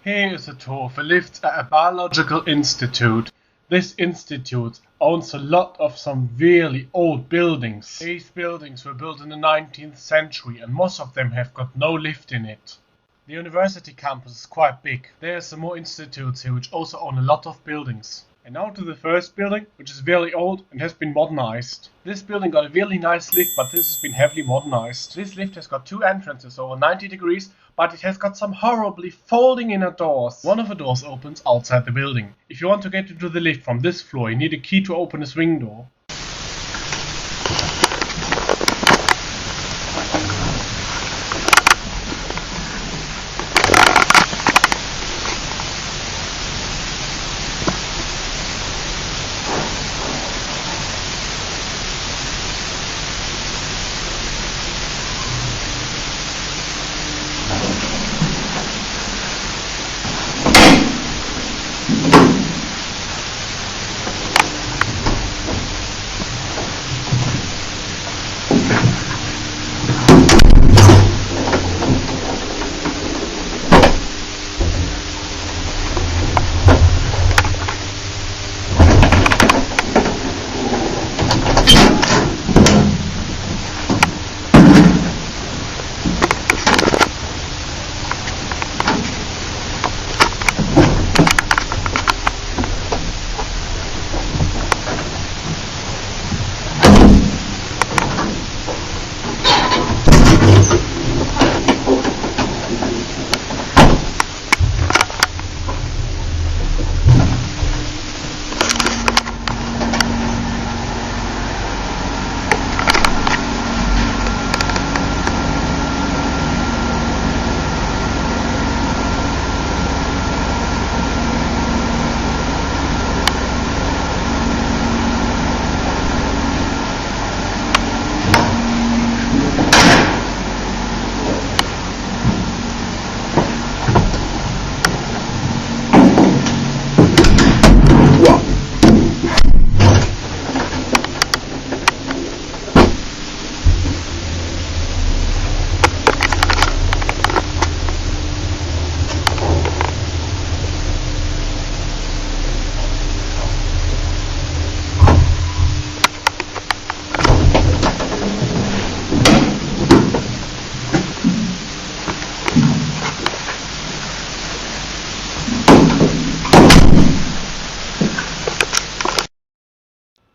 Here is a tour of the lifts at a biological institute. This institute owns a lot of some really old buildings. These buildings were built in the 19th century and most of them have got no lift in it. The university campus is quite big. There are some more institutes here which also own a lot of buildings. And now to the first building, which is very old and has been modernized. This building got a really nice lift, but this has been heavily modernized. This lift has got two entrances over 90 degrees, but it has got some horribly folding inner doors. One of the doors opens outside the building. If you want to get into the lift from this floor, you need a key to open a swing door.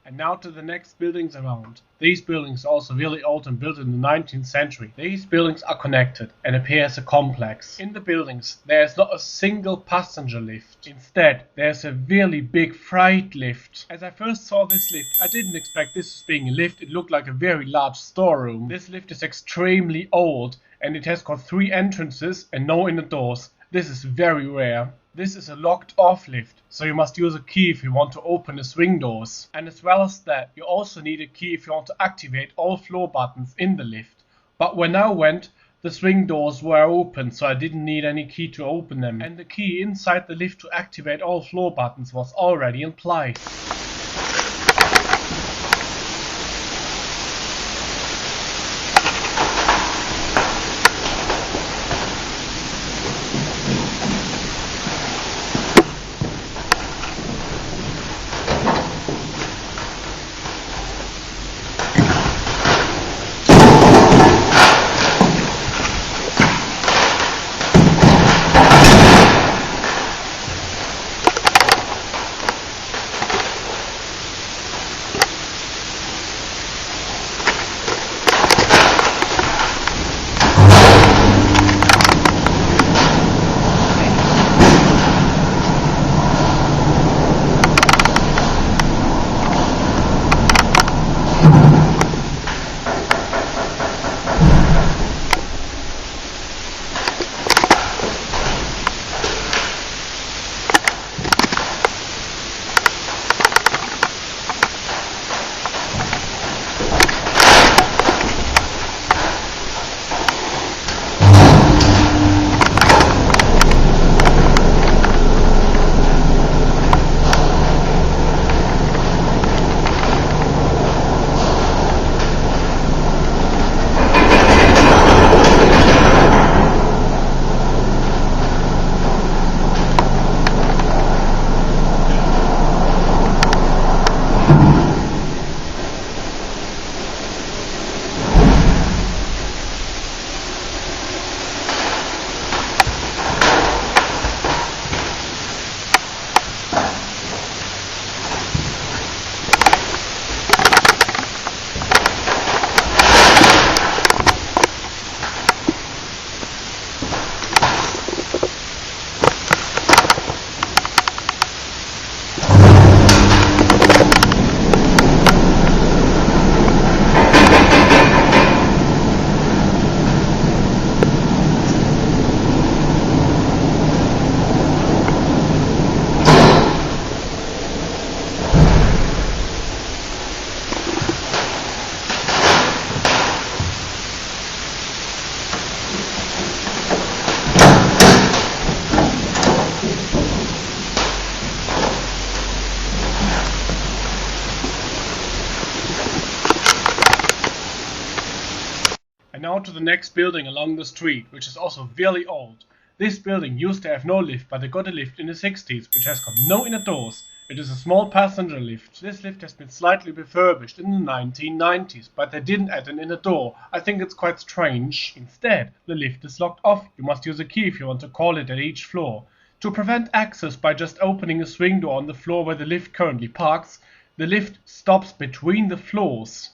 And now to the next buildings around. These buildings are also really old and built in the 19th century. These buildings are connected and appear as a complex. In the buildings there is not a single passenger lift. Instead there is a really big freight lift. As I first saw this lift I didn't expect this as being a lift. It looked like a very large storeroom. This lift is extremely old and it has got 3 entrances and no inner doors. This is very rare. This is a locked off lift, so you must use a key if you want to open the swing doors. And as well as that, you also need a key if you want to activate all floor buttons in the lift. But when I went, the swing doors were open, so I didn't need any key to open them. And the key inside the lift to activate all floor buttons was already in place. Now to the next building along the street, which is also really old. This building used to have no lift, but they got a lift in the 60s, which has got no inner doors. It is a small passenger lift. This lift has been slightly refurbished in the 1990s, but they didn't add an inner door. I think it's quite strange. Instead, the lift is locked off. You must use a key if you want to call it at each floor. To prevent access by just opening a swing door on the floor where the lift currently parks, the lift stops between the floors.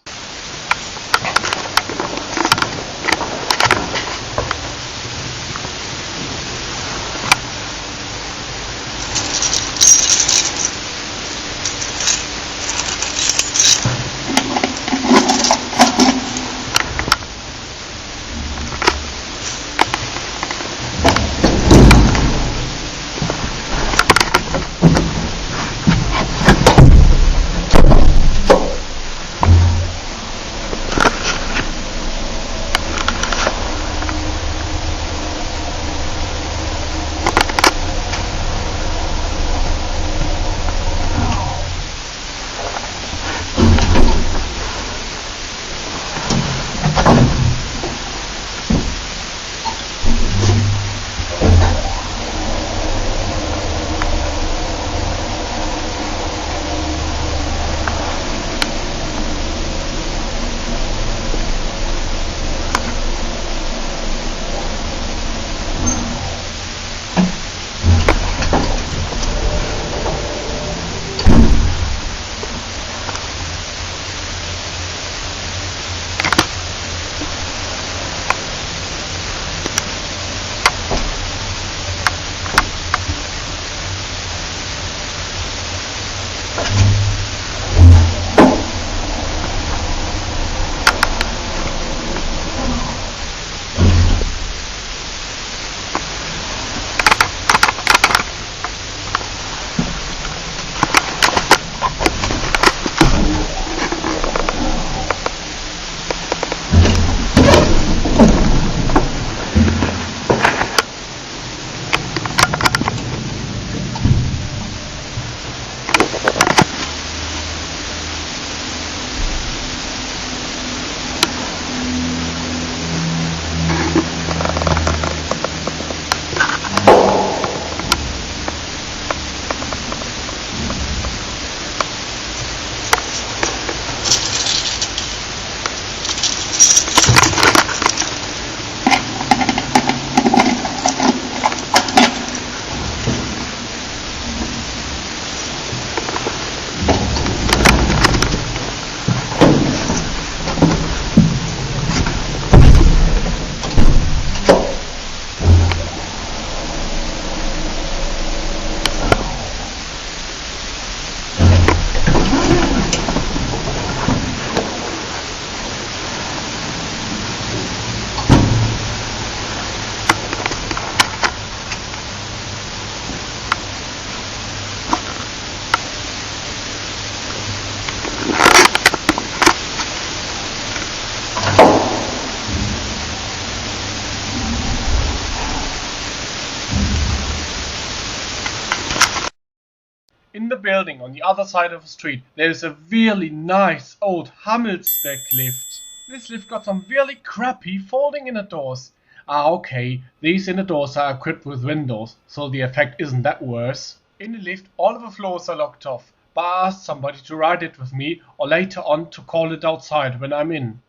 In the building on the other side of the street, there is a really nice old Hammelsbeck lift. This lift got some really crappy folding inner doors. Okay, these inner doors are equipped with windows, so the effect isn't that worse. In the lift, all of the floors are locked off, but I asked somebody to ride it with me or later on to call it outside when I'm in.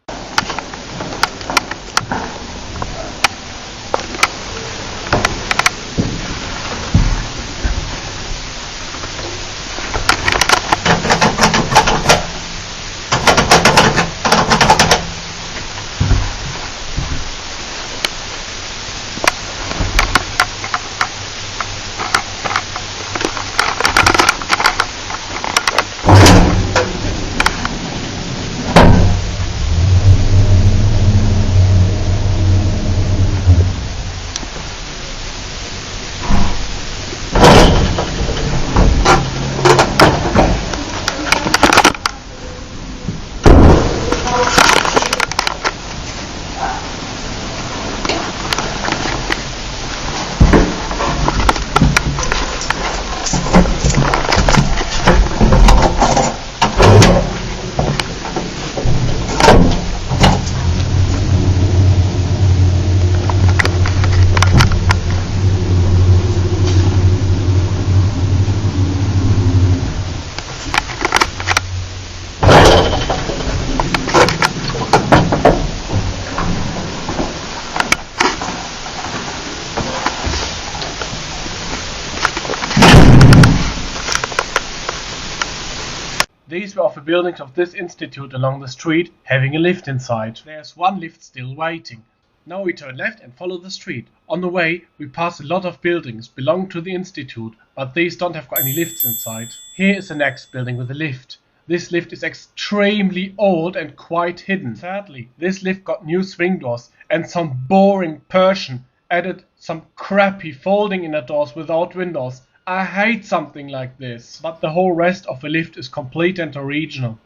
These were of the buildings of this institute along the street, having a lift inside. There's one lift still waiting. Now we turn left and follow the street. On the way, we pass a lot of buildings belonging to the institute, but these don't have got any lifts inside. Here is the next building with a lift. This lift is extremely old and quite hidden. Sadly, this lift got new swing doors and some boring Persian added some crappy folding inner doors without windows. I hate something like this. But the whole rest of the lift is complete and original.